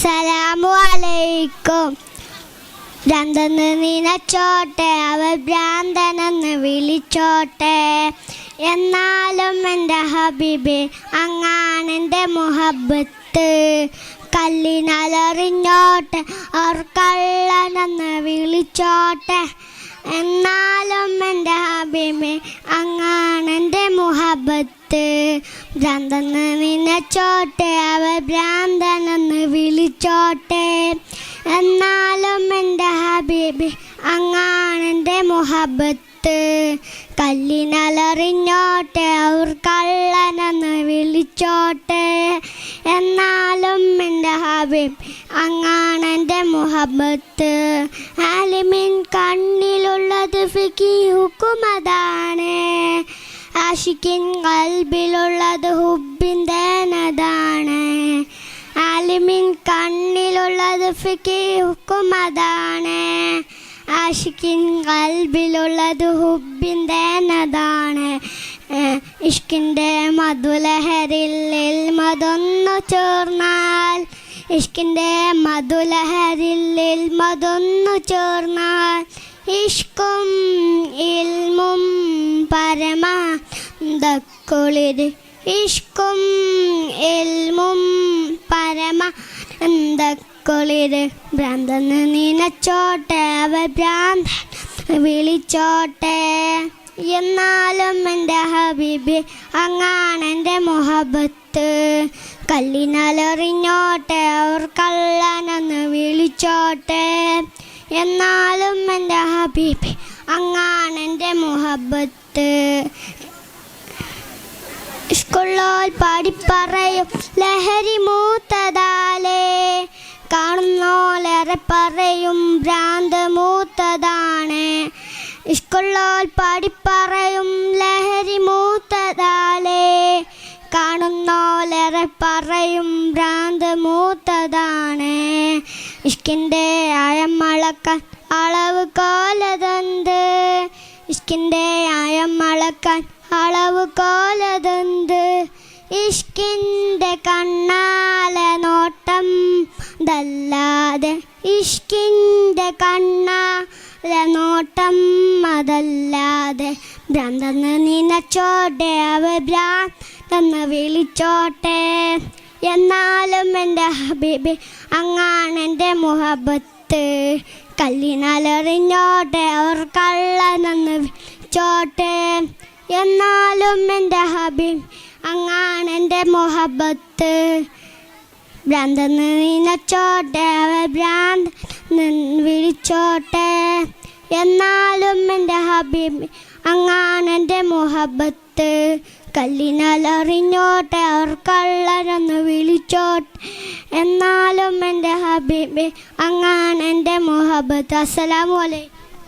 അസ്സലാമു അലൈക്കും. ഭ്രാന്തെന്ന് നിനച്ചോട്ടെ, അവൾ ഭ്രാന്തനെന്ന് വിളിച്ചോട്ടെ, എന്നാലും എൻ്റെ ഹബീബേ അങ്ങാണെൻ്റെ മുഹബത്ത്. കല്ലിനലറിഞ്ഞോട്ടെ, അവർ കള്ളനെന്ന് വിളിച്ചോട്ടെ, എന്നാലും എൻ്റെ ഹബീബേ അങ്ങാണെൻ്റെ മുഹബത്ത്. ഭ്രാന്തെന്ന് നിനച്ചോട്ടെ, അവൾ ഭ്രാന്തനെന്ന് വിളിച്ചോട്ടെ, എന്നാലും എൻ്റെ ഹബീബി അങ്ങാണെൻ്റെ മുഹബത്ത്. കല്ലിനലറിഞ്ഞോട്ടെ, അവർ കള്ളനെന്ന് വിളിച്ചോട്ടെ, എന്നാലും എൻ്റെ ഹബീബ് അങ്ങാണെൻ്റെ മുഹബത്ത്. ആലിമിൻ കണ്ണിലുള്ളത് ഫിഖിഹുക്കുമതാണ്, ആഷിക്കിൻ ഖൽബിലുള്ളത് ഹുബ്ബിൻ്റെ നദാണ്. ആലിമിൻ കണ്ണിലുള്ളത് ഫിഖിഹുക്കുമതാണ്, ആഷിക്കിൻ ഖൽബിലുള്ളത് ഹുബ്ബിൻ്റെ നദാണ്. ഇഷ്കിൻ്റെ മധുലഹരിൽ മതൊന്നു ചേർന്നാൽ, ഇഷ്കിൻ്റെ മധുലഹരിൽ മതൊന്നു ചേർന്നാൽ, ഇഷ്കും ഇൽമും പരമാനന്ദക്കുളിര്, ഇഷ്കും ഇൽമും പരമാനന്ദക്കുളിര്. ഭ്രാന്തെന്ന് നിനച്ചോട്ടെ, അവൾ ഭ്രാന്തൻ വിളിച്ചോട്ടെ, എന്നാലും എൻ്റെ ഹബീബി അങ്ങാണെൻ്റെ മുഹബത്ത്. കല്ലിനലറിഞ്ഞോട്ടെ, അവർ കള്ളനെന്ന് വിളിച്ചോട്ടെ, എന്നാലും എൻ്റെ ഹബീബി അങ്ങാണെൻ്റെ മുഹബത്ത്. സ്കൂളിൽ പാടിപ്പറയും ലഹരി മൂത്തതാലേ, കാണുന്നോലേറെ പറയും ഭ്രാന്ത് മൂത്തതാണ്. സ്കൂളിൽ പാടിപ്പറയും ലഹരി മൂത്തതാലേ, കാണുന്നോലേറെ പറയും ഭ്രാന്ത് മൂത്തതാണ്. ഇഷ്കിൻ്റെ ആയം അളക്കാൻ അളവ് കോലതെന്ത്, ഇഷ്കിൻ്റെ ആയം അളക്കാൻ അളവ് കോലതെന്ത്, ഇഷ്കിൻ്റെ കണ്ണാലെ നോട്ടം അതല്ലാതെ, ഇഷ്കിൻ്റെ കണ്ണാലെ നോട്ടം അതല്ലാതെ. ഭ്രാന്തെന്ന് നിനച്ചോട്ടെ, അവൾ ഭ്രാന്തെന്ന് വിളിച്ചോട്ടെ, എന്നാലും എൻ്റെ ഹബീബി അങ്ങാണെൻ്റെ മുഹബത്ത്. കല്ലിനലറിഞ്ഞോട്ടെ, അവർ കള്ളനെന്ന് വിളിച്ചോട്ടെ, എന്നാലും എൻ്റെ ഹബീബ് അങ്ങാണെൻ്റെ മുഹബത്ത്. ഭ്രാന്തെന്ന് നിനച്ചോട്ടെ, അവൾ ഭ്രാന്തെന്ന് വിളിച്ചോട്ടെ, എന്നാലും എൻ്റെ ഹബീബ് അങ്ങാണെൻ്റെ മുഹബത്ത്. കല്ലിനലറിഞ്ഞോട്ടെ, അവർ കള്ളനെന്ന് വിളിച്ചോട്ടെ, എന്നാലും എൻ്റെ ഹബീബ് അങ്ങാണെൻ്റെ മുഹബത്ത്. അസ്സലാമു അലൈക്കും.